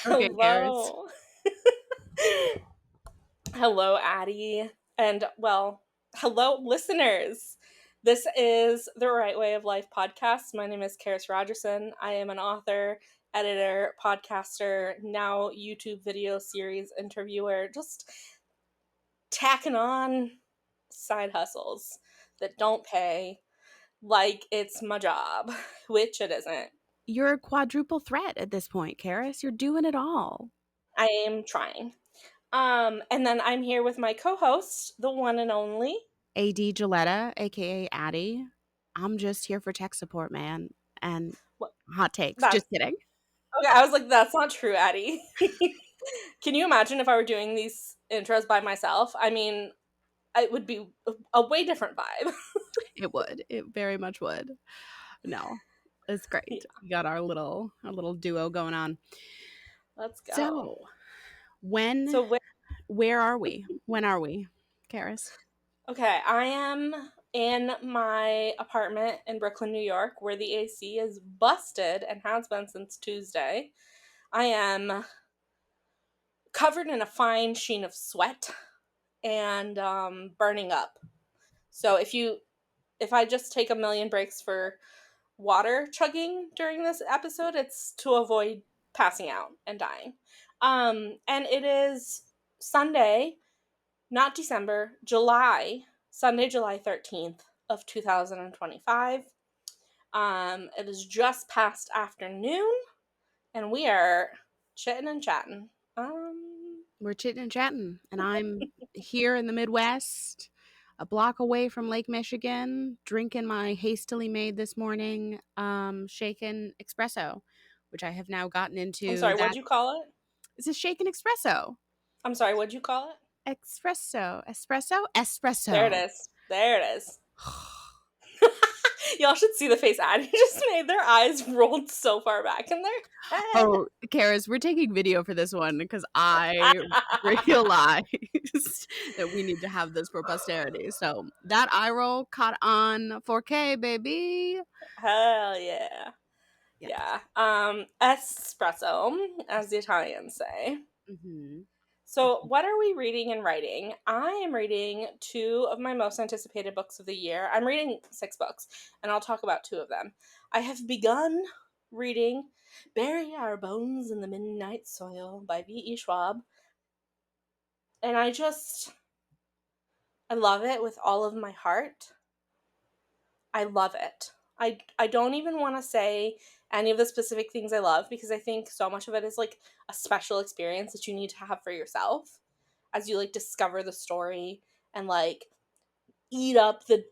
Okay, Karis. Hello. Hello, Addie. And, well, hello, listeners. This is the Right Way of Life podcast. My name is Karis Rogerson. I am an author, editor, podcaster, now YouTube video series interviewer, just tacking on side hustles that don't pay like it's my job, which it isn't. You're a quadruple threat at this point, Karis. You're doing it all. I am trying. And then I'm here with my co-host, the one and only. AD Gilletta, aka Addy. I'm just here for tech support, man. And What? hot takes. That's Just kidding. okay. I was like, that's not true, Addie. Can you imagine if I were doing these intros by myself? I mean, it would be a way different vibe. It would. It very much would. No. It's Yeah, great. We got our little duo going on. let's go. So when So, where are we? When are we, Karis? okay, I am in my apartment in Brooklyn, New York, where the AC is busted and has been since Tuesday. I am covered in a fine sheen of sweat and burning up. So if I just take a million breaks for water chugging during this episode, it's to avoid passing out and dying. And it is Sunday, not December, Sunday, July 13th of 2025. It is just past afternoon, and we are chitting and chatting. We're chitting and chatting, and I'm here in the Midwest, a block away from Lake Michigan, drinking my hastily made this morning shaken espresso, which I have now gotten I'm into. sorry, what'd That you call it? is a shaken espresso. I'm sorry, what'd you call it? Espresso. There it is. There it is. Y'all should see the face Addie just made. Their eyes rolled so far back in their head. Oh, Karis, we're taking video for this one because I realized that we need to have this for posterity. So that eye roll caught on 4K, baby. Hell yeah. Yes. Yeah. Espresso, as the Italians say. Mm-hmm. So, what are we reading and writing? I am reading two of my most anticipated books of the year. I'm reading 6 books, and I'll talk about 2 of them. I have begun reading Bury Our Bones in the Midnight Soil by V.E. Schwab, and I love it with all of my heart. I love it. I don't even want to say any of the specific things I love because I think so much of it is like a special experience that you need to have for yourself as you like discover the story and like eat up the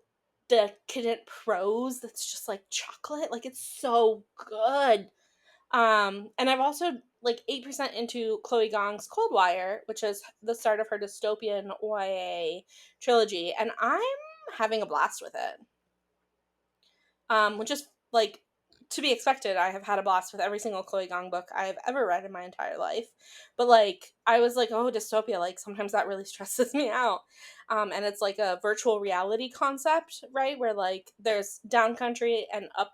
decadent prose that's just like chocolate. Like it's so good. And I've also like 8% into Chloe Gong's Cold Wire, which is the start of her dystopian YA trilogy, and I'm having a blast with it. Which is like to be expected. I have had a blast with every single Chloe Gong book I have ever read in my entire life. But like I was like, oh, dystopia, like sometimes that really stresses me out. And it's like a virtual reality concept, right? Where like there's down country and up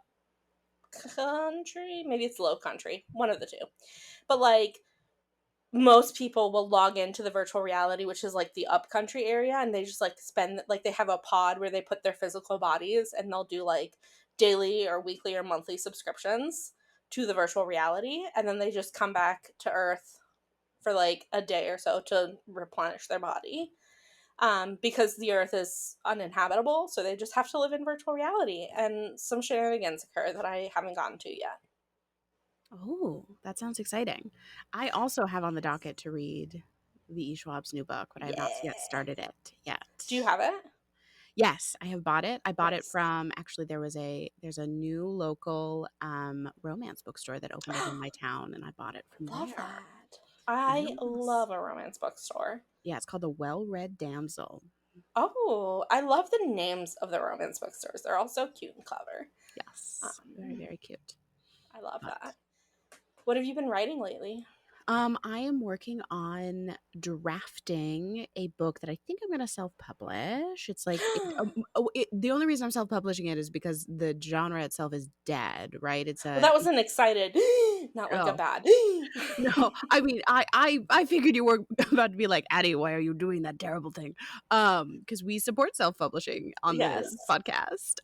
country, maybe it's low country, one of the two. But like most people will log into the virtual reality, which is like the upcountry area, and they just like spend like they have a pod where they put their physical bodies and they'll do like daily or weekly or monthly subscriptions to the virtual reality, and then they just come back to Earth for like a day or so to replenish their body. Because the Earth is uninhabitable, so they just have to live in virtual reality, and some shenanigans occur that I haven't gotten to yet. Oh, that sounds exciting. I also have on the docket to read V.E. Schwab's new book, but I have not yet Yeah. started it yet. Do you have it? Yes, I have bought it. I bought it Nice. from actually there's a new local romance bookstore that opened up in my town, and I bought it from Love there. that. I Yes. love a romance bookstore. Yeah, it's called The Well-Read Damsel. Oh, I love the names of the romance bookstores. They're all so cute and clever. Yes. Very, Um, very cute. I love But that. What have you been writing lately? I am working on drafting a book that I think I'm going to self-publish. It's like the only reason I'm self-publishing it is because the genre itself is dead, right? It's Well, a that was an excited. Not like a Oh. bad. No, I mean, I figured you were about to be like, Addie, why are you doing that terrible thing? Because we support self-publishing on Yes. this podcast.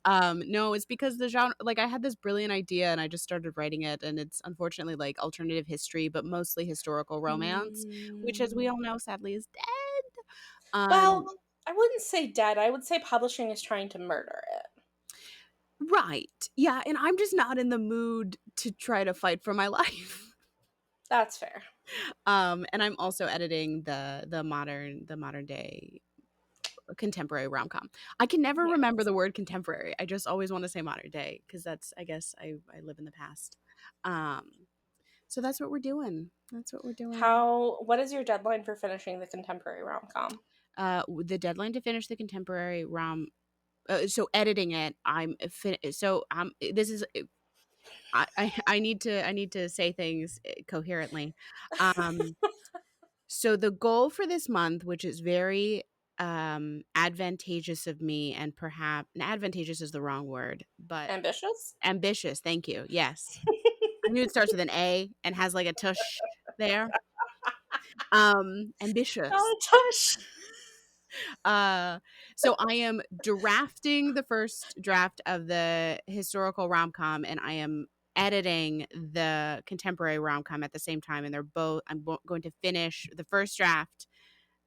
No, it's because the genre, like, I had this brilliant idea and I just started writing it, and it's unfortunately like alternative history, but mostly historical romance, which, as we Mm. all know, sadly is dead. Well, Um, I wouldn't say dead. I would say publishing is trying to murder it. right. Yeah, and I'm just not in the mood to try to fight for my life. That's fair. And I'm also editing the modern day contemporary rom-com. I can never remember Yes. the word contemporary. I just always want to say modern day because that's, I guess, I live in the past. Um, so that's what we're doing. That's what we're doing. What is your deadline for finishing the contemporary rom-com? The deadline to finish the contemporary so editing it, this is I need to say things coherently. Um, So the goal for this month, which is very advantageous of me, and perhaps advantageous is the wrong word, but Ambitious? ambitious. Thank you. Yes. I knew it starts with an A and has like a tush there. Ambitious. Oh, tush. Uh so I am drafting the first draft of the historical rom-com, and I am editing the contemporary rom-com at the same time, and going to finish the first draft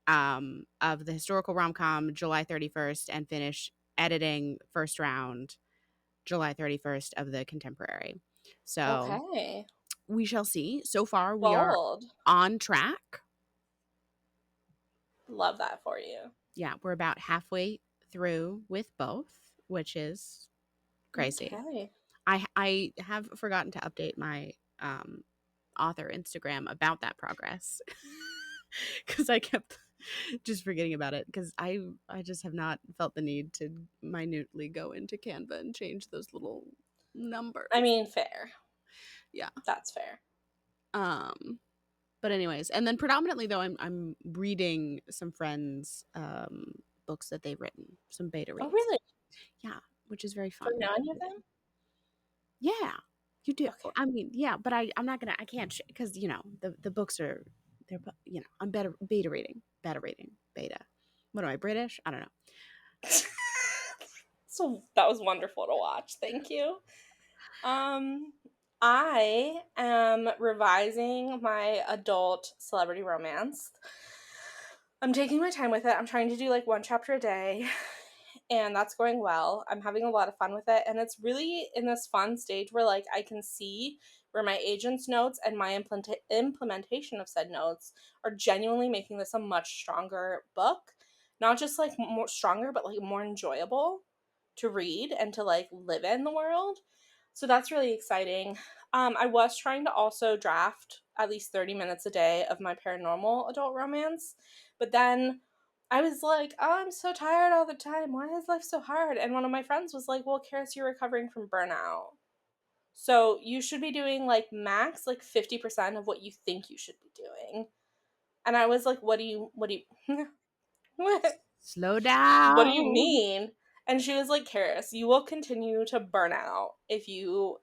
of the historical rom-com July 31st and finish editing first round July 31st of the contemporary. So Okay. we shall see. So far, we are Bold. on track. Love that for you. Yeah, we're about halfway through with both, which is crazy. Okay. I have forgotten to update my author Instagram about that progress because I kept just forgetting about it because I just have not felt the need to minutely go into Canva and change those little numbers. I mean, fair. Yeah. That's fair. Um but anyways, and then predominantly though I'm reading some friends books that they've written, some beta Oh, reads. really? Yeah, which is very Do you fun. know any of them? Yeah. You do. Okay. I mean, yeah, but I'm not going to I can't cuz the books are I'm beta. What am I, British? I don't know. So that was wonderful to watch. Thank you. Um, I am revising my adult celebrity romance. I'm taking my time with it. I'm trying to do like one chapter a day, and that's going well. I'm having a lot of fun with it, and it's really in this fun stage where like I can see where my agent's notes and my implementation of said notes are genuinely making this a much stronger book. Not just like more stronger, but like more enjoyable to read and to like live in the world. So that's really exciting. I was trying to also draft at least 30 minutes a day of my paranormal adult romance, but then I was like, oh, I'm so tired all the time. Why is life so hard? And one of my friends was like, well, Karis, you're recovering from burnout. So you should be doing like max like 50% of what you think you should be doing. And I was like, what? Slow What do you down. mean? And she was like, Karis, you will continue to burn out if you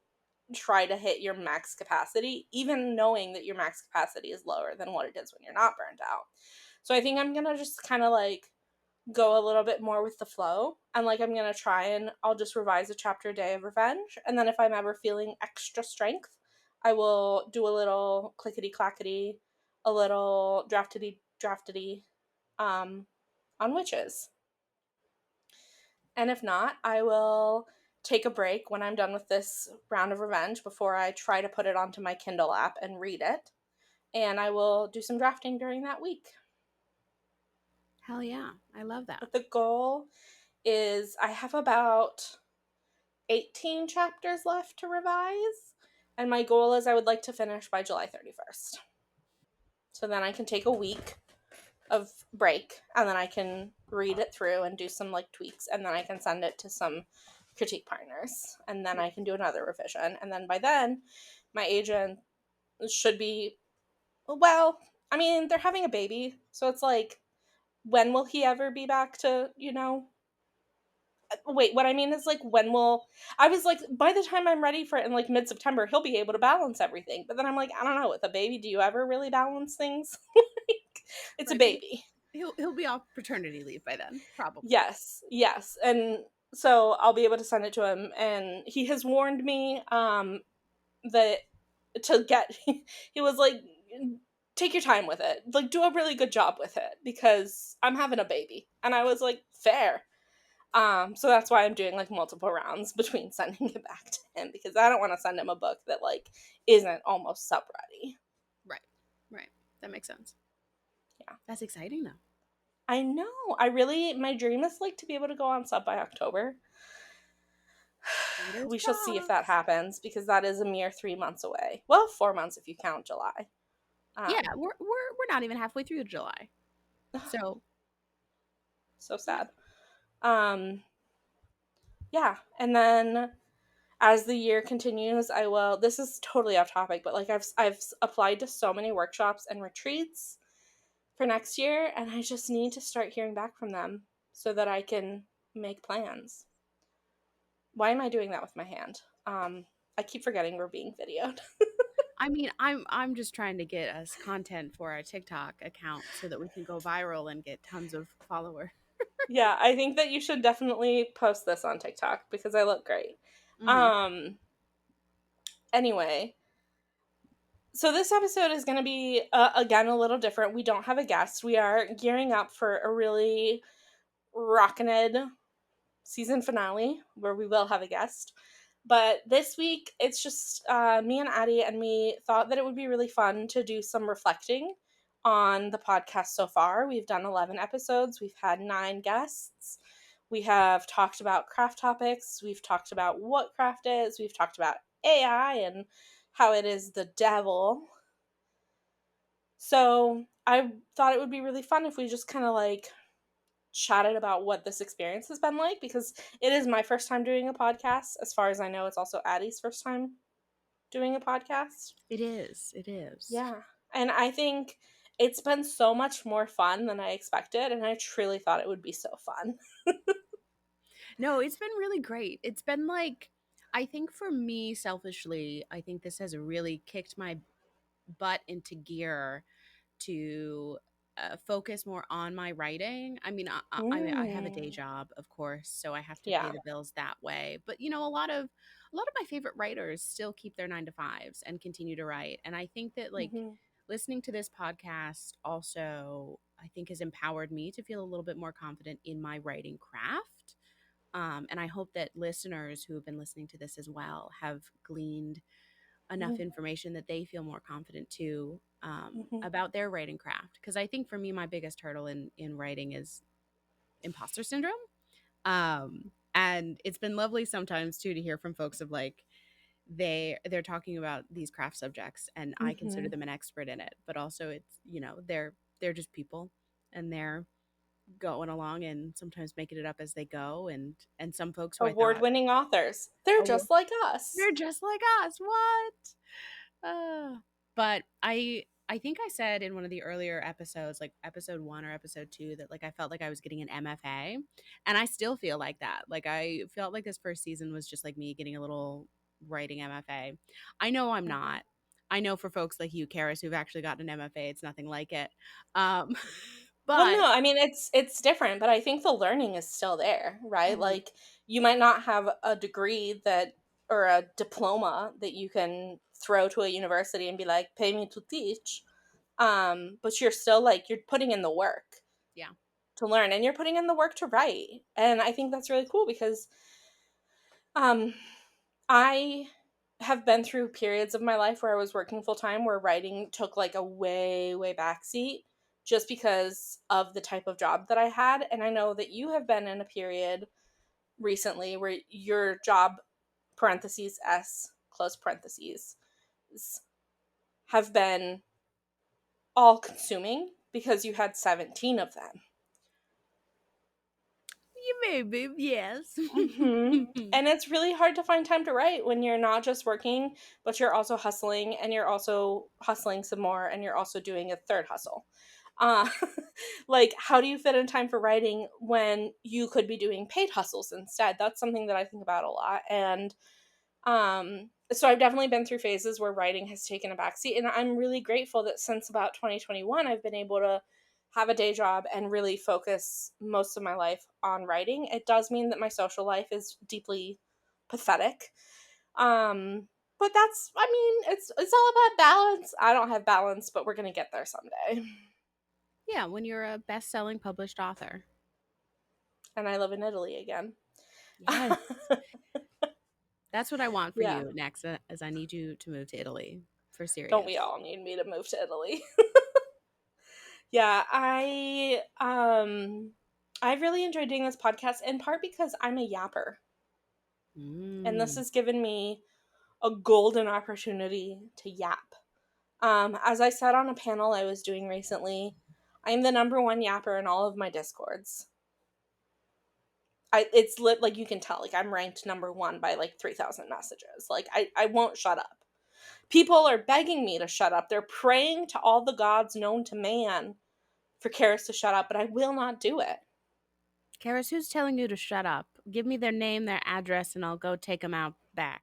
try to hit your max capacity, even knowing that your max capacity is lower than what it is when you're not burned out. So I think I'm gonna just kind of like go a little bit more with the flow, and like I'm gonna try and I'll just revise a chapter a day of Revenge, and then if I'm ever feeling extra strength, I will do a little clickety clackety, a little draftity um on witches. And if not, I will take a break when I'm done with this round of Revenge before I try to put it onto my Kindle app and read it. And I will do some drafting during that week. Hell yeah. I love that. But the goal is I have about 18 chapters left to revise. And my goal is I would like to finish by July 31st. So then I can take a week of break and then I can read it through and do some like tweaks, and then I can send it to some critique partners, and then I can do another revision, and then by then my agent should be, well, I mean, they're having a baby, so it's like, when will he ever be back to, wait, what I mean is, like, I was like, by the time I'm ready for it in, like, mid-September, he'll be able to balance everything. But then I'm like, I don't know, with a baby, do you ever really balance things? Like, it's a Right. baby. He'll be off paternity leave by then, probably. Yes, yes, and so I'll be able to send it to him, and he has warned me, that to get he was like, "Take your time with it, like, do a really good job with it, because I'm having a baby." And I was like, "Fair." So that's why I'm doing, like, multiple rounds between sending it back to him, because I don't wanna send him a book that, like, isn't almost sub-ready. Right. Right. That makes sense. Yeah. That's exciting though. I know, my dream is, like, to be able to go on sub by October. Fingers We shall see if that crossed. happens, because that is a mere 3 months away. Well, 4 months if you count July. Yeah, Um, we're not even halfway through July. So, so yeah. sad. Um, yeah, and then as the year continues, I will this is totally off topic, but, like, I've applied to so many workshops and retreats for next year, and I just need to start hearing back from them so that I can make plans. Why am I doing that with my hand? I keep forgetting we're being videoed. I mean, I'm just trying to get us content for our TikTok account so that we can go viral and get tons of followers. Yeah, I think that you should definitely post this on TikTok because I look great. Mhm. Um, anyway, so this episode is going to be again a little different. We don't have a guest. We are gearing up for a really rockin' season finale where we will have a guest. But this week, it's just me and Addie, and we thought that it would be really fun to do some reflecting on the podcast so far. We've done 11 episodes, we've had 9 guests. We have talked about craft topics, we've talked about what craft is, we've talked about AI and how it is the devil. So I thought it would be really fun if we just kind of like chatted about what this experience has been like, because it is my first time doing a podcast. As far as I know, it's also Addie's first time doing a podcast. It is. It is. Yeah. And I think it's been so much more fun than I expected, and I truly thought it would be so fun. No, it's been really great. It's been like I think for me selfishly, I think this has really kicked my butt into gear to focus more on my writing. I mean, I have a day Mm. job, of course, so I have to pay Yeah. the bills that way. But you know, a lot of my favorite writers still keep their 9 to 5s and continue to write. And I think that like Hmm. listening to this podcast also, I think, has empowered me to feel a little bit more confident in my writing craft. And I hope that listeners who have been listening to this as well have gleaned enough Hmm. information that they feel more confident too, Hmm. about their writing craft. Because I think for me, my biggest hurdle in writing is imposter syndrome. And it's been lovely sometimes too to hear from folks of like they're talking about these craft subjects and I consider Hmm. them an expert in it, but also it's they're just people and they're going along and sometimes making it up as they go, and some folks who I thought, Award-winning authors. They're oh, just like us. they're just like us. What? But I think I said in one of the earlier episodes, like episode 1 or episode 2, that like I felt like I was getting an MFA, and I still feel like that. Like I felt like this first season was just like me getting a little writing MFA. I know I'm not. I know for folks like you, Karis, who've actually gotten an MFA, it's nothing like it. Um, Well, but no, I mean it's different, but I think the learning is still there, right? Mhm. Like you might not have a degree that or a diploma that you can throw to a university and be like, "Pay me to teach." But you're still like you're putting in the work Yeah. to learn, and you're putting in the work to write. And I think that's really cool because um I have been through periods of my life where I was working full time where writing took like a way, way back seat just because of the type of job that I had. And I know that you have been in a period recently where your job, parentheses, S, close parentheses, have been all consuming because you had 17 of them. You maybe, yes. And it's really hard to find time to write when you're not just working, but you're also hustling and you're also hustling some more and you're also doing a third hustle. Uh, like, how do you fit in time for writing when you could be doing paid hustles instead? That's something that I think about a lot. And so I've definitely been through phases where writing has taken a backseat, and I'm really grateful that since about 2021, I've been able to have a day job and really focus most of my life on writing. It does mean that my social life is deeply pathetic. But that's, I mean, it's all about balance. I don't have balance, but we're gonna get there someday. Yeah, when you're a best-selling published author. And I live in Italy again. Yes. That's what I want for Yeah. you next, as I need you to move to Italy for Don't we serious. all need me to move to Italy? Yeah, I've really enjoyed doing this podcast in part because I'm a yapper. And this Mm. has given me a golden opportunity to yap. As I said on a panel I was doing recently, I'm the number one yapper in all of my discords. It's lit, like, you can tell, like, I'm ranked number one by like 3,000 messages. Like, I won't shut up. People are begging me to shut up. They're praying to all the gods known to man for Karis to shut up, but I will not do it. Karis, who's telling you to shut up? Give me their name, their address, and I'll go take them out back.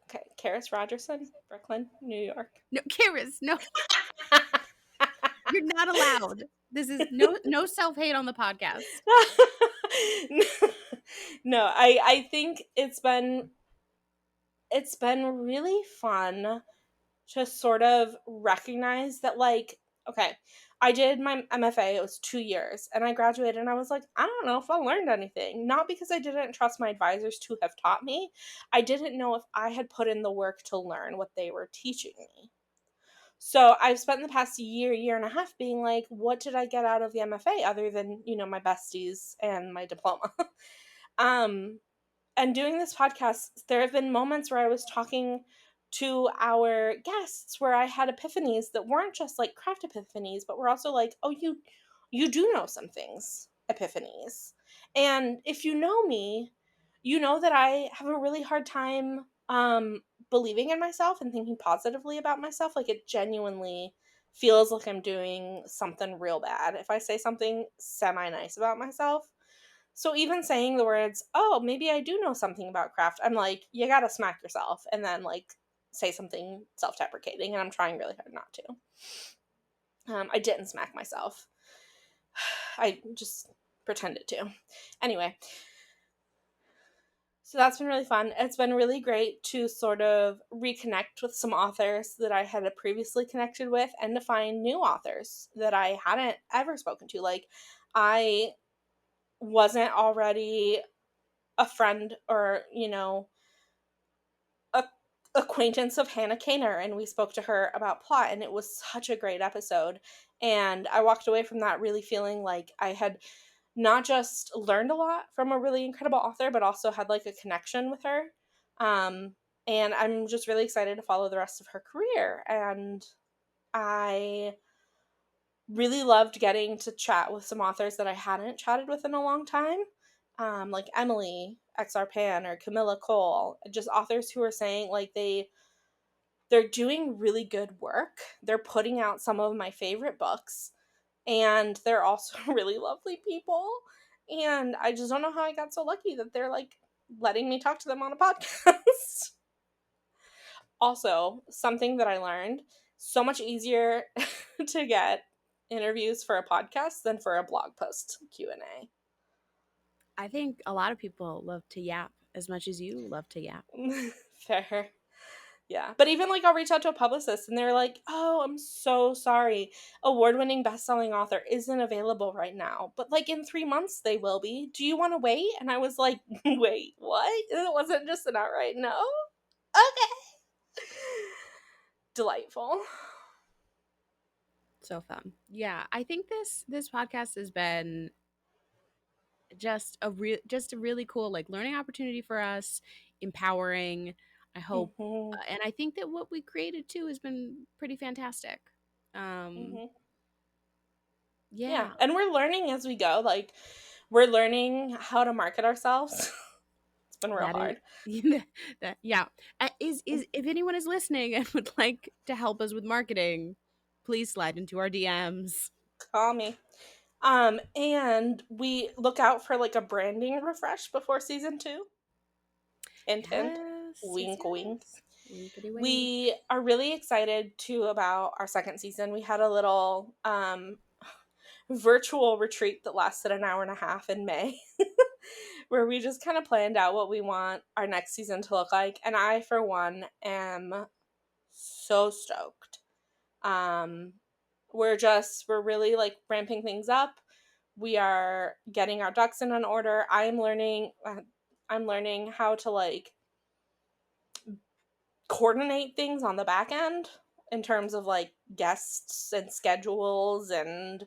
Okay, Karis Rogerson, Brooklyn, New York. No, Karis, no, you're not allowed. This is no self-hate on the podcast. No, I think it's been really fun to sort of recognize that, like, okay, I did my MFA, it was 2 years, and I graduated, and I was like, I don't know if I learned anything. Not because I didn't trust my advisors to have taught me. I didn't know if I had put in the work to learn what they were teaching me. So I've spent the past year and a half being like, what did I get out of the MFA other than, my besties and my diploma? um, and doing this podcast, there have been moments where I was talking to our guests where I had epiphanies that weren't just like craft epiphanies, but were also like, oh, you do know some things epiphanies. And if you know me, you know that I have a really hard time believing in myself and thinking positively about myself. Like, it genuinely feels like I'm doing something real bad if I say something semi nice about myself. So even saying the words, oh, maybe I do know something about craft, I'm like, you gotta smack yourself and then, like, say something self deprecating. And I'm trying really hard not to. I didn't smack myself. I just pretended to. Anyway, so that's been really fun. It's been really great to sort of reconnect with some authors that I had previously connected with and to find new authors that I hadn't ever spoken to. Like, I wasn't already a friend or, a acquaintance of Hannah Kaner, and we spoke to her about plot, and it was such a great episode. And I walked away from that really feeling like I had not just learned a lot from a really incredible author, but also had like a connection with her. Um, and I'm just really excited to follow the rest of her career. And I really loved getting to chat with some authors that I hadn't chatted with in a long time, like Emily XR Pan or Camilla Cole, just authors who are saying like they're doing really good work. They're putting out some of my favorite books, and they're also really lovely people. And I just don't know how I got so lucky that they're like letting me talk to them on a podcast. Also, something that I learned, so much easier to get interviews for a podcast than for a blog post Q&A. I think a lot of people love to yap as much as you love to yap. Fair. Yeah. But even like I'll reach out to a publicist and they're like, "Oh, I'm so sorry. Award-winning best-selling author isn't available right now, but like in 3 months they will be. Do you want to wait?" And I was like, "Wait, what? It wasn't just an outright no?" Okay. Delightful. So fun. Yeah, I think this podcast has been just a really cool like learning opportunity for us, empowering. I hope, Mhm. and I think that what we created too has been pretty fantastic. Um, Mhm. Yeah, yeah, and we're learning as we go. Like, we're learning how to market ourselves. It's been real that is hard. that yeah. Is if anyone is listening and would like to help us with marketing, please slide into our DMs. Call me. And we look out for like a branding refresh before season 2. Hint, hint. Yes, yes, Wink, wink. yes. Winkety wink. We are really excited too about our second season. We had a little virtual retreat that lasted an hour and a half in May, where we just kind of planned out what we want our next season to look like. And I, for one, am so stoked. We're really like ramping things up. We are getting our ducks in an order. I'm learning how to like coordinate things on the back end in terms of like guests and schedules and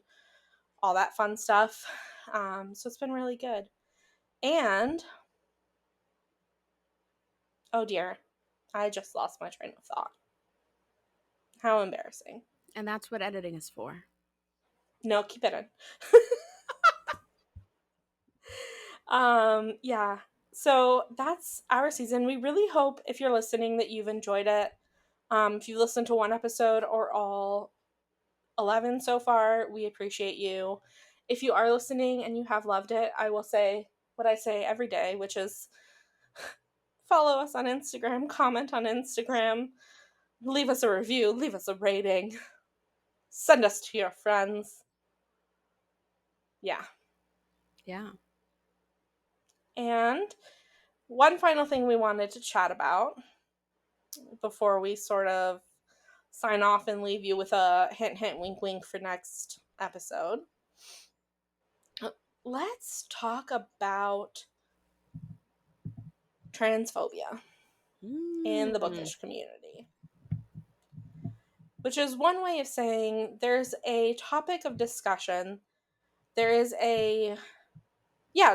all that fun stuff. So it's been really good. And oh dear, I just lost my train of thought. How embarrassing. And that's what editing is for. No, keep it in. Yeah. So that's our season. We really hope, if you're listening, that you've enjoyed it. If you've listened to one episode or all 11 so far, we appreciate you. If you are listening and you have loved it, I will say what I say every day, which is follow us on Instagram, comment on Instagram, leave us a review, leave us a rating, send us to your friends. Yeah. Yeah. And one final thing we wanted to chat about before we sort of sign off and leave you with a hint, hint, wink, wink for next episode. Let's talk about transphobia in the bookish community, which is one way of saying there's a topic of discussion. There is a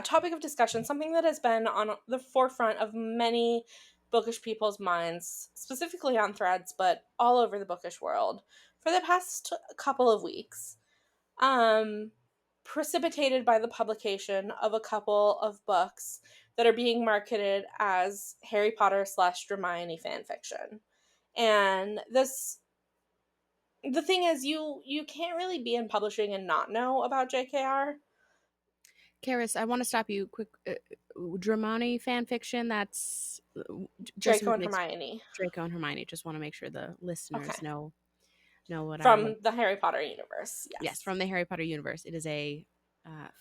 topic of discussion, something that has been on the forefront of many bookish people's minds, specifically on Threads, but all over the bookish world for the past couple of weeks. Precipitated by the publication of a couple of books that are being marketed as Harry Potter / Dramione fanfiction. And the thing is, you can't really be in publishing and not know about JKR. Karis, I want to stop you quick. Dramione fan fiction, that's just Draco make and it Hermione. Draco and Hermione. Just want to make sure the listeners Okay. know what I'm. From the Harry Potter universe, yes. Yes, from the Harry Potter universe. It is a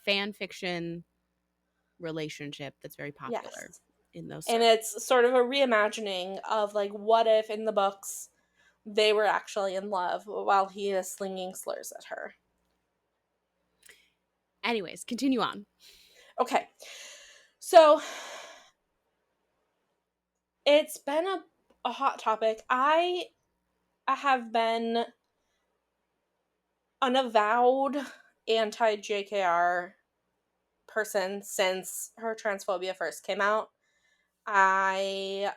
fan fiction relationship that's very popular in those And circles. it's sort of a reimagining of like, what if in the books they were actually in love while he is slinging slurs at her. Anyways, continue on. Okay. So it's been a hot topic. I have been an avowed anti-JKR person since her transphobia first came out. I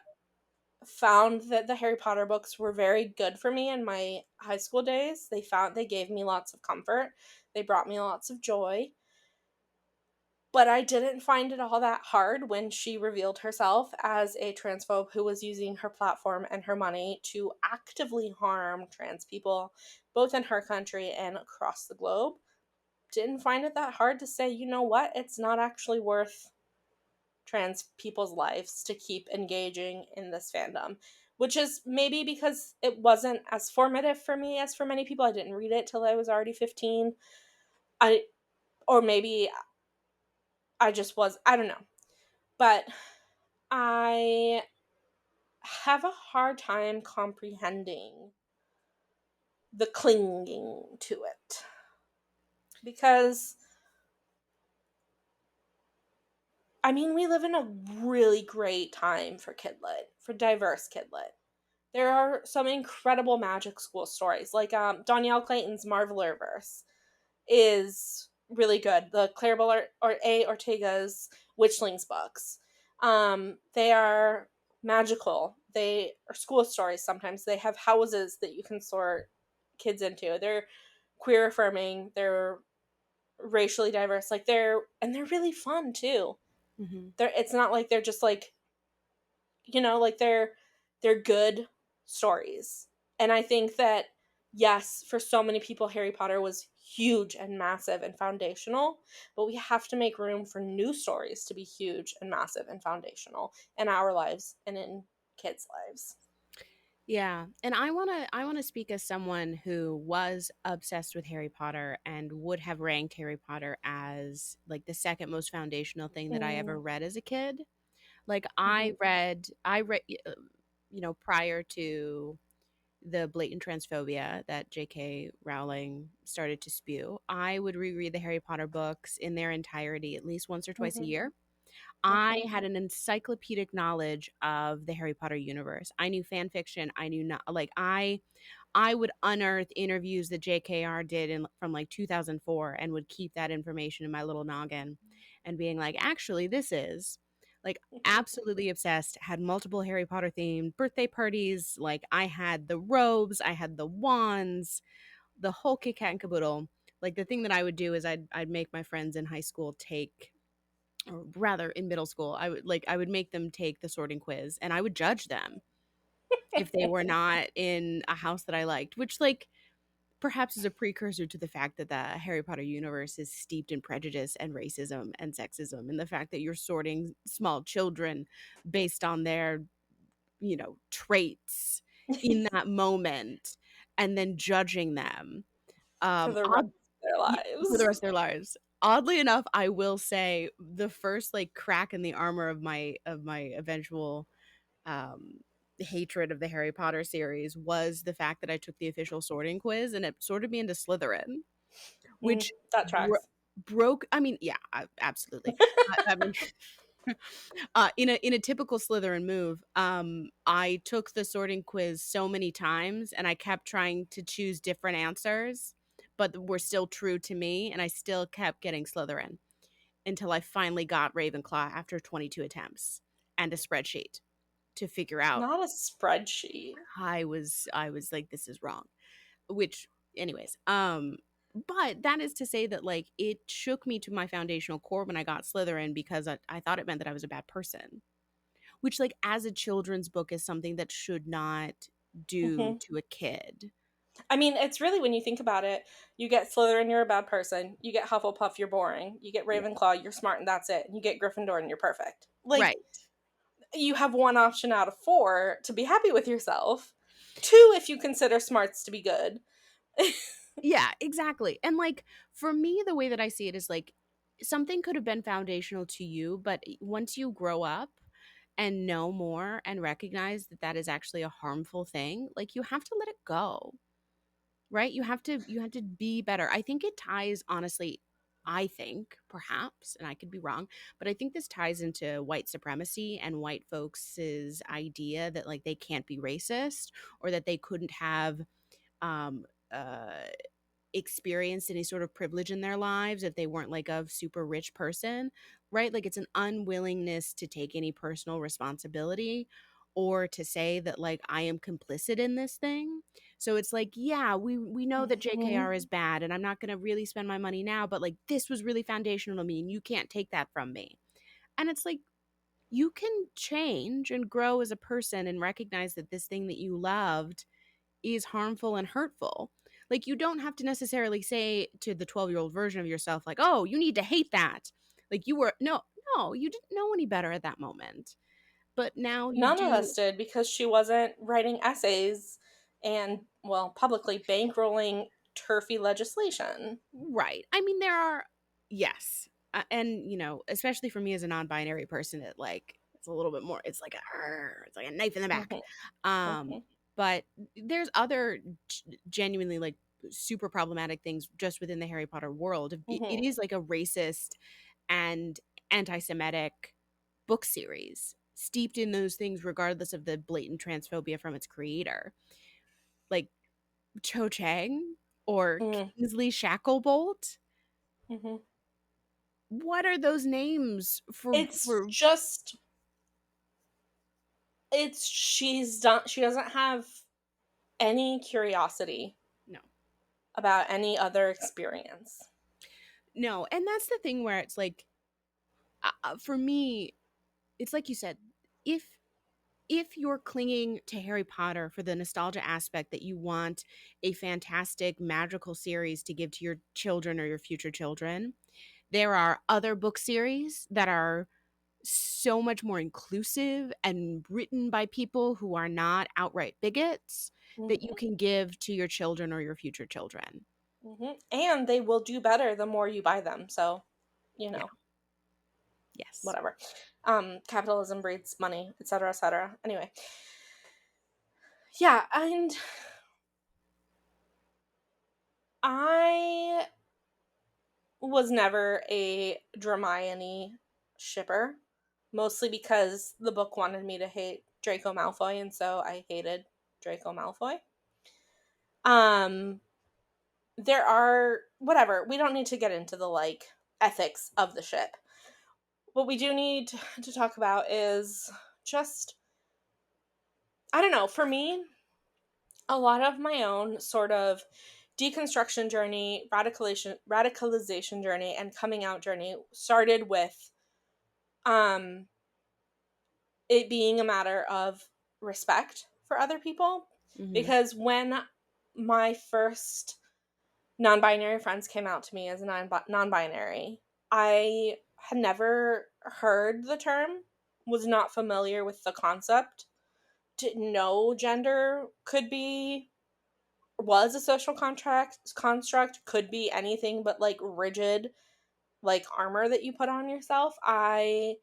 found that the Harry Potter books were very good for me in my high school days. They gave me lots of comfort. They brought me lots of joy. But I didn't find it all that hard when she revealed herself as a transphobe who was using her platform and her money to actively harm trans people, both in her country and across the globe. Didn't find it that hard to say, you know what, it's not actually worth trans people's lives to keep engaging in this fandom. Which is maybe because it wasn't as formative for me as for many people. I didn't read it till I was already 15. Or maybe I just was, I don't know. But I have a hard time comprehending the clinging to it. Because, I mean, we live in a really great time for kidlit, for diverse kidlit. There are some incredible magic school stories, like Danielle Clayton's Marvelerverse is really good. The Claribel or A. Ortega's Witchlings books. They are magical. They are school stories sometimes. They have houses that you can sort kids into. They're queer affirming. They're racially diverse. Like they're really fun too. Mm-hmm. It's not like they're just like, like they're good stories. And I think that yes, for so many people, Harry Potter was huge and massive and foundational, but we have to make room for new stories to be huge and massive and foundational in our lives and in kids' lives. Yeah, and I want to speak as someone who was obsessed with Harry Potter and would have ranked Harry Potter as like the second most foundational thing that I ever Mm, read as a kid. Like mhm, I read prior to the blatant transphobia that J.K. Rowling started to spew, I would reread the Harry Potter books in their entirety at least once or twice a mhm, year. I mhm. had an encyclopedic knowledge of the Harry Potter universe. I knew fan fiction. I knew not like I would unearth interviews that JKR did from like 2004 and would keep that information in my little noggin and being like, actually, this is like absolutely obsessed. Had multiple Harry Potter themed birthday parties. Like I had the robes, I had the wands, the whole kit kat and caboodle. Like the thing that I would do is I'd make my friends in high school take, or rather in middle school, I would make them take the sorting quiz and I would judge them if they were not in a house that I liked, which like perhaps is a precursor to the fact that the Harry Potter universe is steeped in prejudice and racism and sexism, and the fact that you're sorting small children based on their, traits in that moment and then judging them For the rest odd of their for the lives. rest of their lives. Oddly enough, I will say the first like crack in the armor of my eventual um hatred of the Harry Potter series was the fact that I took the official sorting quiz and it sorted me into Slytherin, Mm, which that bro- tracks. broke. I mean, yeah, absolutely. I mean, in a typical Slytherin move, I took the sorting quiz so many times, and I kept trying to choose different answers, but were still true to me, and I still kept getting Slytherin until I finally got Ravenclaw after 22 attempts and a spreadsheet to figure out Not a spreadsheet. I was like, this is wrong. Which, anyways, but that is to say that like it shook me to my foundational core when I got Slytherin because I thought it meant that I was a bad person, which like as a children's book is something that should not do Mhm. to a kid. I mean, it's really when you think about it, you get Slytherin, you're a bad person. You get Hufflepuff, you're boring. You get Yeah. Ravenclaw, you're smart, and that's it. And you get Gryffindor, and you're perfect. Like, Right. you have one option out of four to be happy with yourself. Two, if you consider smarts to be good. Yeah, exactly. And like for me, the way that I see it is like something could have been foundational to you, but once you grow up and know more and recognize that that is actually a harmful thing, like you have to let it go. Right? You have to be better. I think it ties honestly, I think perhaps, and I could be wrong, but I think this ties into white supremacy and white folks' idea that like they can't be racist or that they couldn't have um uh experienced any sort of privilege in their lives if they weren't like a super rich person, right? Like it's an unwillingness to take any personal responsibility or to say that like I am complicit in this thing. So it's like, yeah, we know that Mhm. JKR is bad and I'm not going to really spend my money now, but like this was really foundational to me and you can't take that from me. And it's like you can change and grow as a person and recognize that this thing that you loved is harmful and hurtful. Like you don't have to necessarily say to the 12-year-old version of yourself like, "Oh, you need to hate that." Like you were no, you didn't know any better at that moment. But now you None of do. us did because she wasn't writing essays and, well, publicly bankrolling turfy legislation. Right. I mean there are, yes. And especially for me as a non-binary person, it's a little bit more, it's like it's like a knife in the back. Mhm, Um mhm, but there's other genuinely like super problematic things just within the Harry Potter world. It mhm, is like a racist and anti-Semitic book series steeped in those things regardless of the blatant transphobia from its creator. Like Cho Chang or mm, Kingsley Shacklebolt. mhm. What are those names It's for just she doesn't have any curiosity no. about any other experience. No, and that's the thing where it's like for me, it's like you said, if if you're clinging to Harry Potter for the nostalgia aspect that you want a fantastic magical series to give to your children or your future children, there are other book series that are so much more inclusive and written by people who are not outright bigots that you Mm-hmm. can give to your children or your future children. Mm-hmm. And they will do better the more you buy them. So, you Yeah. know, Yes. whatever. Capitalism breeds money, etc., etc. Anyway, yeah, and I was never a Dramione shipper, mostly because the book wanted me to hate Draco Malfoy, and so I hated Draco Malfoy. Um, there are whatever. We don't need to get into the like ethics of the ship. What we do need to talk about is just I don't know. For me, a lot of my own sort of deconstruction journey, radicalization journey, and coming out journey started with um it being a matter of respect for other people. Mm-hmm. Because when my first non-binary friends came out to me as a non-binary, I had never heard the term, was not familiar with the concept, didn't know gender could be was a social contract construct, could be anything but like rigid like armor that you put on yourself. I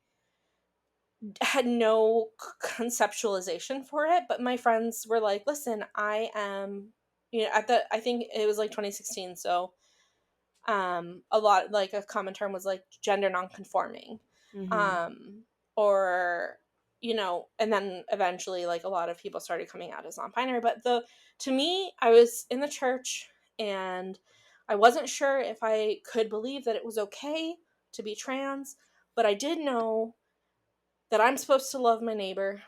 had no conceptualization for it, but my friends were like, "Listen, I am, at the I think it was like 2016, so a lot like a common term was like gender nonconforming, Mm-hmm. um or and then eventually like a lot of people started coming out as non-binary, but the to me I was in the church and I wasn't sure if I could believe that it was okay to be trans, but I did know that I'm supposed to love my neighbor,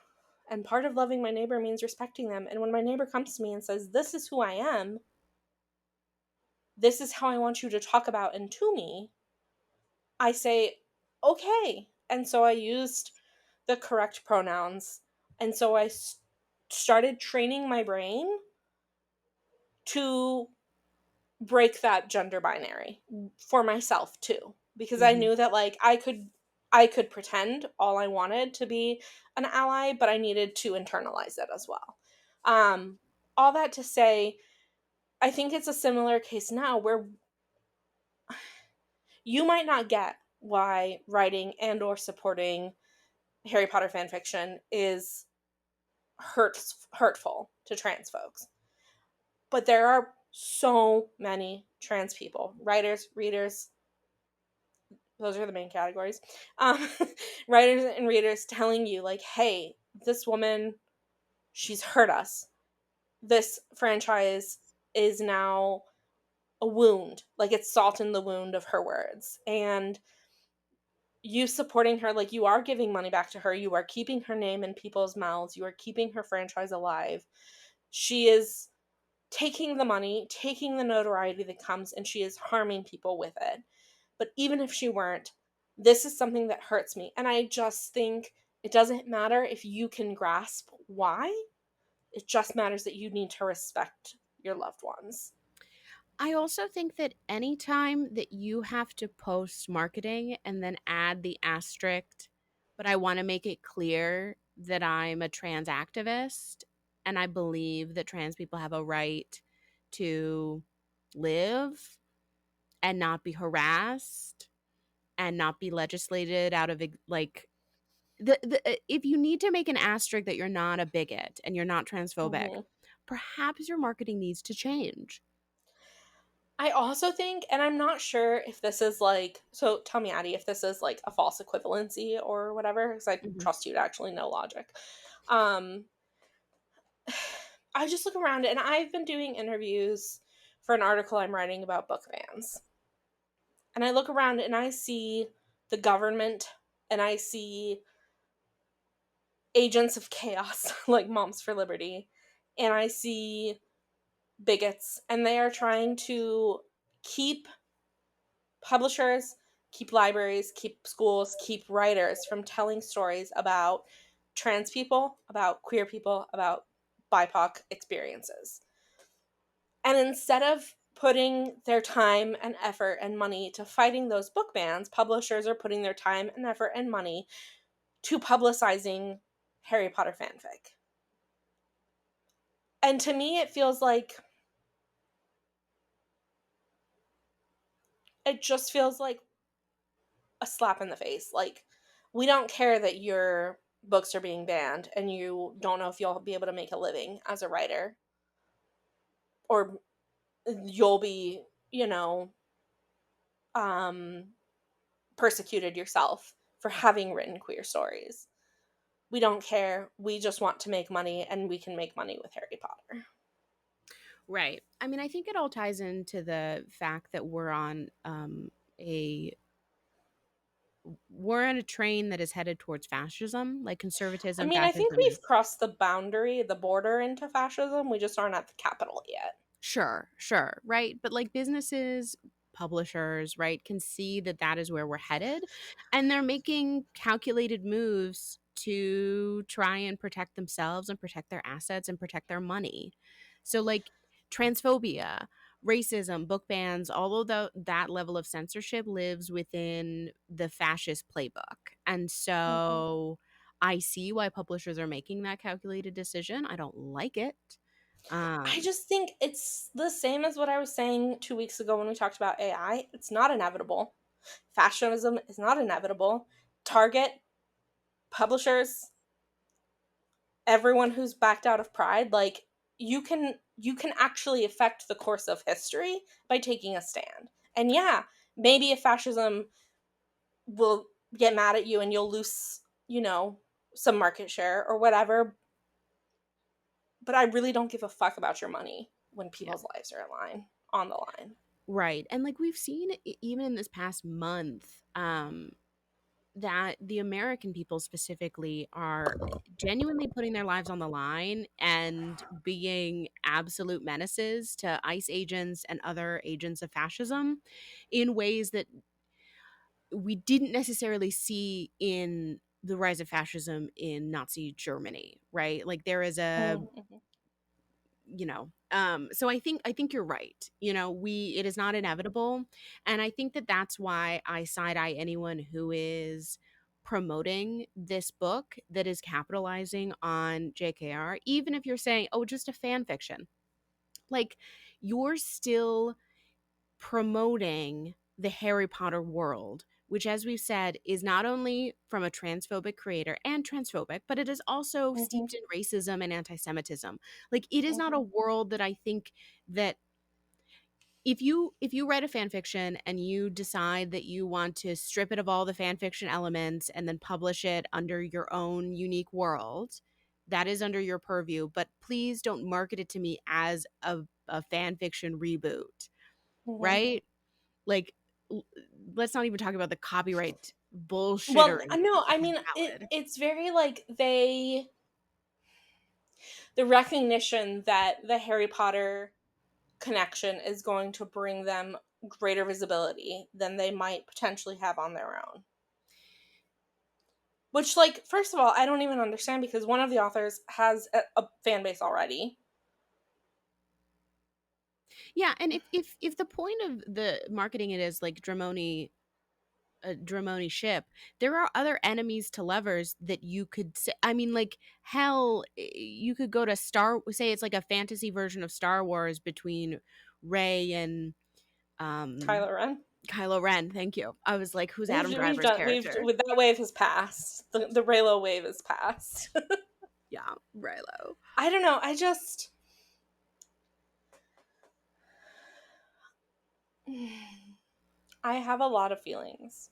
and part of loving my neighbor means respecting them. And when my neighbor comes to me and says, "This is who I am, this is how I want you to talk about and to me," I say, "Okay." And so I used the correct pronouns. And so I started training my brain to break that gender binary for myself too, because I Mm-hmm. knew that like I could pretend all I wanted to be an ally, but I needed to internalize it as well. Um all that to say, I think it's a similar case now where you might not get why writing and or supporting Harry Potter fan fiction is hurtful to trans folks. But there are so many trans people, writers, readers, those are the main categories. Um, writers and readers telling you, like, hey, this woman, she's hurt us. This franchise is now a wound, like it's salt in the wound of her words. And you supporting her, like, you are giving money back to her. You are keeping her name in people's mouths. You are keeping her franchise alive. She is taking the money, taking the notoriety that comes, and she is harming people with it. But even if she weren't, this is something that hurts me. And I just think it doesn't matter if you can grasp why, it just matters that you need to respect your loved ones. I also think that anytime that you have to post marketing and then add the asterisk, but I want to make it clear that I'm a trans activist and I believe that trans people have a right to live and not be harassed and not be legislated out of like if you need to make an asterisk that you're not a bigot and you're not transphobic, Mm-hmm. perhaps your marketing needs to change. I also think, and I'm not sure if this is like, so tell me, Addie, if this is like a false equivalency or whatever, because I Mhm. trust you to actually know logic. Um, I just look around and I've been doing interviews for an article I'm writing about book bans. And I look around and I see the government and I see agents of chaos like Moms for Liberty, and I see bigots, and they are trying to keep publishers, keep libraries, keep schools, keep writers from telling stories about trans people, about queer people, about BIPOC experiences. And instead of putting their time and effort and money to fighting those book bans, publishers are putting their time and effort and money to publicizing Harry Potter fanfic. And to me, it feels like, it just feels like a slap in the face. Like, we don't care that your books are being banned and you don't know if you'll be able to make a living as a writer, or you'll be, um, persecuted yourself for having written queer stories. We don't care. We just want to make money, and we can make money with Harry Potter. Right. I mean, I think it all ties into the fact that a we're on a train that is headed towards fascism, like I conservatism, mean, I think fascism we've is. crossed the border into fascism. We just aren't at the capital yet. Sure, sure, right? But like businesses, publishers, right, can see that that is where we're headed, and they're making calculated moves to try and protect themselves and protect their assets and protect their money. So like transphobia, racism, book bans, all of that level of censorship lives within the fascist playbook. And Mm-hmm. so I see why publishers are making that calculated decision. I don't like it. I Um just think it's the same as what I was saying 2 weeks ago when we talked about AI. It's not inevitable. Fascism is not inevitable. Target, publishers, everyone who's backed out of pride, like, you can actually affect the course of history by taking a stand. And yeah, maybe if fascism will get mad at you and you'll lose, some market share or whatever, but I really don't give a fuck about your money when yeah. people's lives are on the line. Right. And like we've seen even in this past month, that the American people specifically are genuinely putting their lives on the line and being absolute menaces to ICE agents and other agents of fascism in ways that we didn't necessarily see in the rise of fascism in Nazi Germany, right? Like there is a Mm-hmm. so I think you're right. We it is not inevitable, and I think that that's why I side eye anyone who is promoting this book that is capitalizing on JKR, even if you're saying, oh, just a fan fiction. Like, you're still promoting the Harry Potter world, which, as we've said, is not only from a transphobic creator and transphobic, but it is also Mm-hmm. steeped in racism and anti-Semitism. Like, it is not a Mm-hmm. world that I think that if you write a fan fiction and you decide that you want to strip it of all the fan fiction elements and then publish it under your own unique world, that is under your purview. But please don't market it to me as a fan fiction reboot, Mm-hmm. right? Like, l- let's not even talk about the copyright Well, bullshittery no, that's I mean, valid. it's very like the recognition that the Harry Potter connection is going to bring them greater visibility than they might potentially have on their own. Which, like, first of all, I don't even understand, because one of the authors has a fan base already. Yeah, and if the point of the marketing it is like Dramione, a Dramione ship, there are other enemies to lovers that you could say. I mean, like, hell, you could go to say it's like a fantasy version of Star Wars between Rey and um Kylo Ren. Kylo Ren. Thank you. I was like, who's Adam We've Driver's done character? with that wave has passed. The Raylo wave has passed. Yeah, Rilo. I don't know. I have a lot of feelings,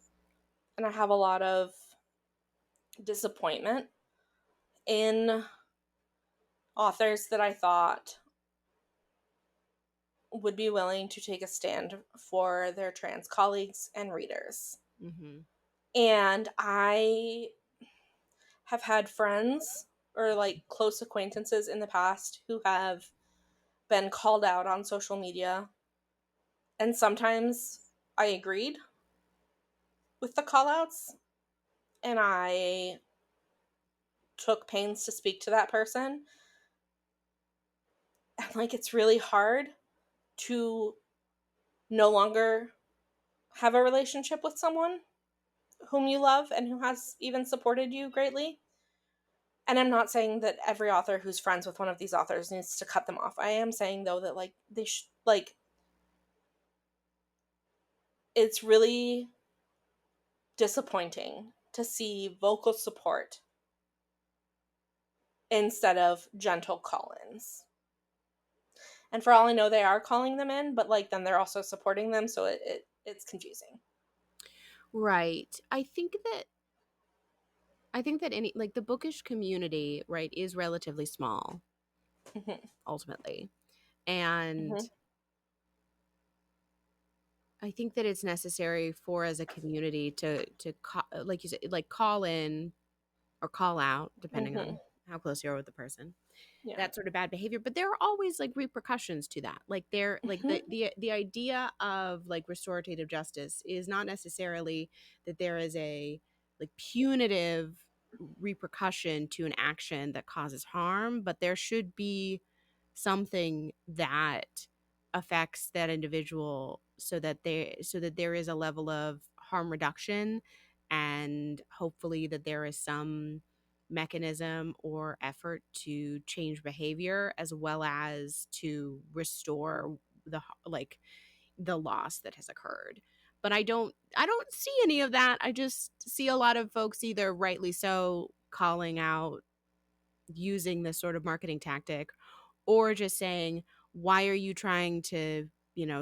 and I have a lot of disappointment in authors that I thought would be willing to take a stand for their trans colleagues and readers. Mm-hmm. And I have had friends or like close acquaintances in the past who have been called out on social media. And sometimes I agreed with the call outs, and I took pains to speak to that person. And like, it's really hard to no longer have a relationship with someone whom you love and who has even supported you greatly. And I'm not saying that every author who's friends with one of these authors needs to cut them off. I am saying though that like they should, like, it's really disappointing to see vocal support instead of gentle call-ins. And for all I know, they are calling them in, but like then they're also supporting them, so it's confusing. Right. I think that any like the bookish community, right, is relatively small Mm-hmm. ultimately. And Mm-hmm. I think that it's necessary for as a community to like you said, like call in or call out depending Mm-hmm. on how close you are with the person, Yeah. that sort of bad behavior, but there are always like repercussions to that. Like there like Mm-hmm. the idea of like restorative justice is not necessarily that there is a like punitive repercussion to an action that causes harm, but there should be something that affects that individual so that there is a level of harm reduction, and hopefully that there is some mechanism or effort to change behavior as well as to restore the like the loss that has occurred. But I don't see any of that. I just see a lot of folks, either rightly so, calling out using this sort of marketing tactic, or just saying, why are you trying to,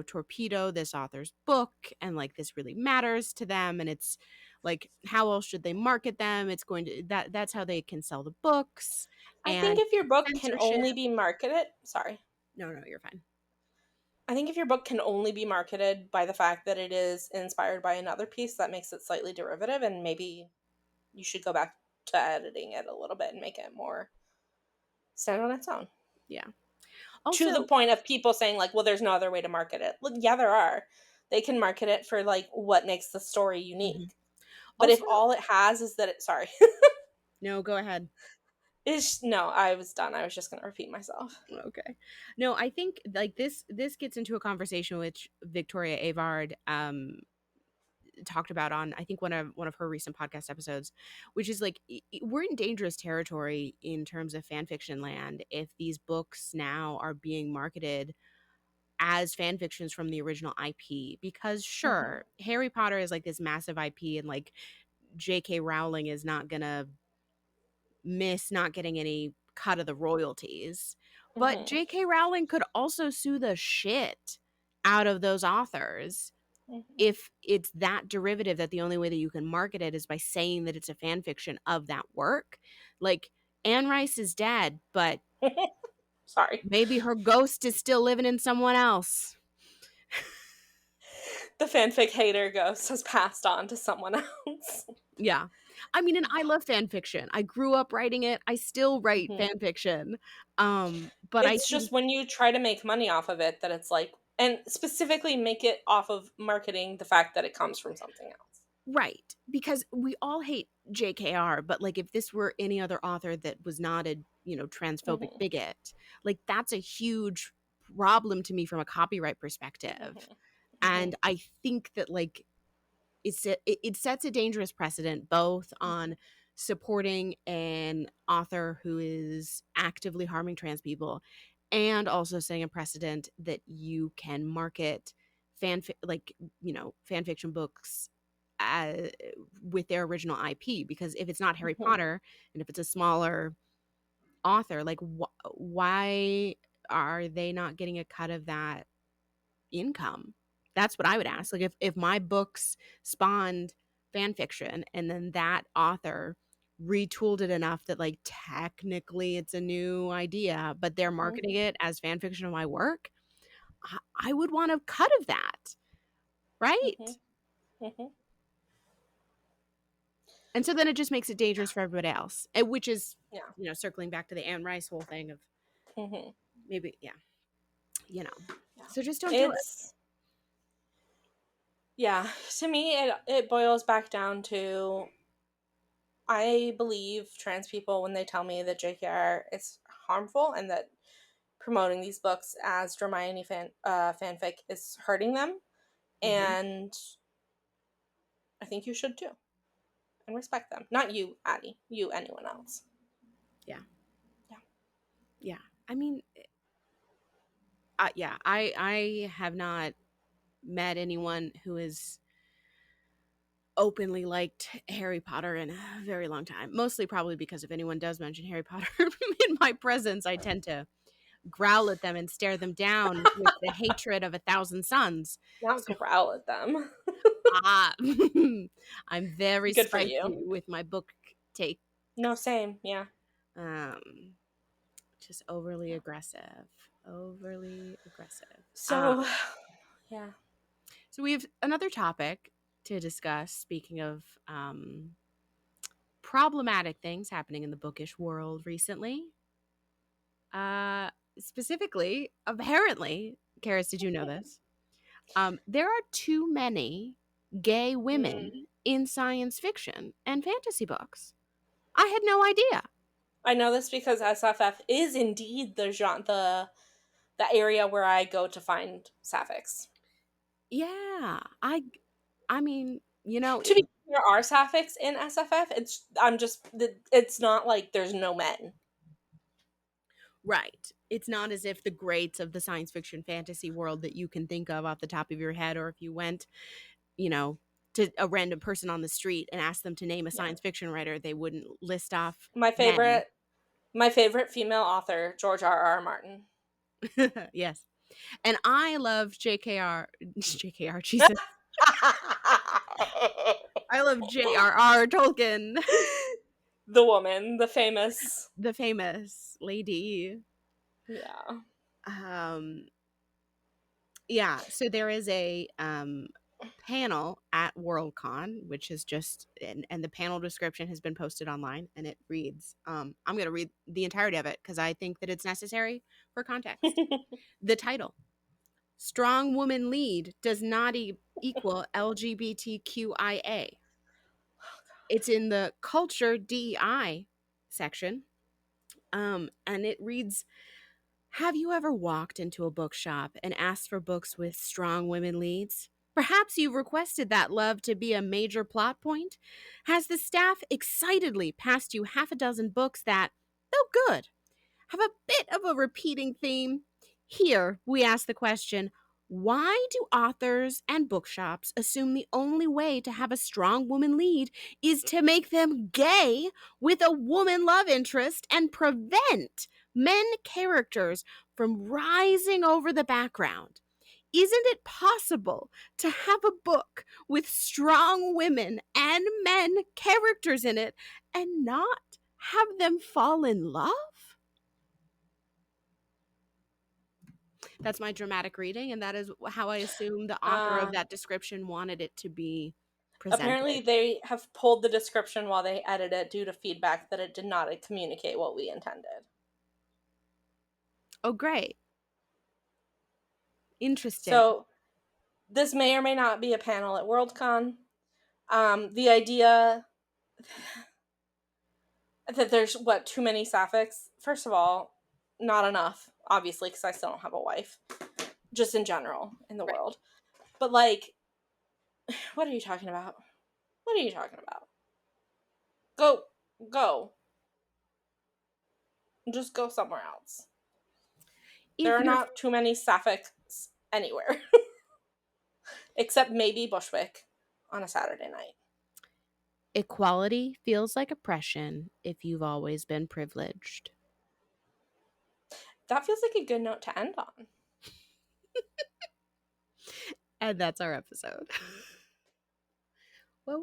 torpedo this author's book, and like this really matters to them, and it's like, how else should they market them? It's going to that's how they can sell the books. I think And if your book can censorship. only be marketed, sorry. No, no, you're fine. I think if your book can only be marketed by the fact that it is inspired by another piece, that makes it slightly derivative, and maybe you should go back to editing it a little bit and make it more stand on its own. Yeah. To the Also. point of people saying like, well, there's no other way to market it. Well, yeah, there are. They can market it for like what makes the story Mhm. unique. But if Also. all it has is that it, sorry, No, go ahead. is no, I was done. I was just gonna repeat myself. Okay. No, I think like this gets into a conversation which Victoria Avard talked about on, I think, one of her recent podcast episodes, which is like, we're in dangerous territory in terms of fan fiction land if these books now are being marketed as fan fictions from the original IP. Because Mm-hmm. sure, Harry Potter is like this massive IP, and like J.K. Rowling is not gonna miss not getting any cut of the royalties. But Mm-hmm. J.K. Rowling could also sue the shit out of those authors Mm-hmm. if it's that derivative, that the only way that you can market it is by saying that it's a fan fiction of that work. Like, Anne Rice is dead, but Sorry. maybe her ghost is still living in someone else. The fanfic hater ghost has passed on to someone else. Yeah. I mean, and I love fan fiction. I grew up writing it. I still write Mhm. fan fiction. But I It's think. just when you try to make money off of it that it's like, and specifically make it off of marketing the fact that it comes from something else. Right. Because we all hate JKR, but like if this were any other author that was not a, transphobic Mm-hmm. bigot, like that's a huge problem to me from a copyright perspective. Mm-hmm. And I think that like it sets a dangerous precedent, both Mm-hmm. on supporting an author who is actively harming trans people, and also setting a precedent that you can market fan fiction books uh, with their original IP. Because if it's not Harry Mm-hmm. Potter, and if it's a smaller author, like why are they not getting a cut of that income? That's what I would ask. Like, if my books spawned fan fiction, and then that author retooled it enough that like technically it's a new idea, but they're Mm-hmm. marketing it as fan fiction of my work, I would want a cut of that, Mm-hmm. right? Mm-hmm. And so then it just makes it dangerous for everybody else, which is, Yeah. circling back to the Anne Rice whole thing of Mm-hmm. maybe, yeah, you know. Yeah. So just don't do it. It's yeah. To me, it boils back down to I believe trans people when they tell me that JKR is harmful and that promoting these books as Dramione fanfic is hurting them. Mm-hmm. And I think you should too. And respect them. Not you, Addie. You, anyone else. Yeah. Yeah. Yeah. I mean, yeah, I have not met anyone who is openly liked Harry Potter in a very long time. Mostly probably because if anyone does mention Harry Potter in my presence, I tend to growl at them and stare them down with the hatred of a thousand suns. Not So growl at them. ah, I'm very Good for you. spicy with my book take. No, same. Yeah. Um, just overly Yeah. aggressive. Overly aggressive. So, yeah. So we have another topic to discuss. Speaking of problematic things happening in the bookish world recently, uh, specifically, apparently, Karis, did you know this? There are too many gay women Mm. in science fiction and fantasy books. I had no idea. I know this because SFF is indeed the area where I go to find sapphics. Yeah, I mean, To be there are sapphics in SFF. It's not like there's no men. right. It's not as if the greats of the science fiction fantasy world that you can think of off the top of your head, or if you went, you know, to a random person on the street and asked them to name a Yeah. science fiction writer, they wouldn't list off My men. favorite my favorite female author, George R. R. Martin. Yes. And I love JKR, JKR, Jesus. I love J.R.R. Tolkien, The woman, the famous. the famous lady. Yeah. Um, yeah, so there is a panel at Worldcon, which is just, and the panel description has been posted online, and it reads, I'm going to read the entirety of it because I think that it's necessary for context. The title, Strong Woman Lead Does Not Equal LGBTQIA. It's in the Culture DEI section. And it reads, have you ever walked into a bookshop and asked for books with strong women leads? Perhaps you've requested that love to be a major plot point? Has the staff excitedly passed you half a dozen books that, though good, have a bit of a repeating theme? Here, we ask the question, why do authors and bookshops assume the only way to have a strong woman lead is to make them gay with a woman love interest and prevent men characters from rising over the background? Isn't it possible to have a book with strong women and men characters in it and not have them fall in love? That's my dramatic reading, and that is how I assume the author of Uh, that description wanted it to be Apparently, presented. they have pulled the description while they edit it due to feedback that it did not communicate what we intended. Oh, great. Interesting. So, this may or may not be a panel at Worldcon. The idea that there's too many sapphics. First of all, not enough, obviously, because I still don't have a wife. Just in general in the Right. world, but like, what are you talking about? What are you talking about? Go, go, just go somewhere else. There If are your not too many sapphics anywhere, except maybe Bushwick on a Saturday night. equality feels like oppression if you've always been privileged. That feels like a good note to end on. And that's our episode. What?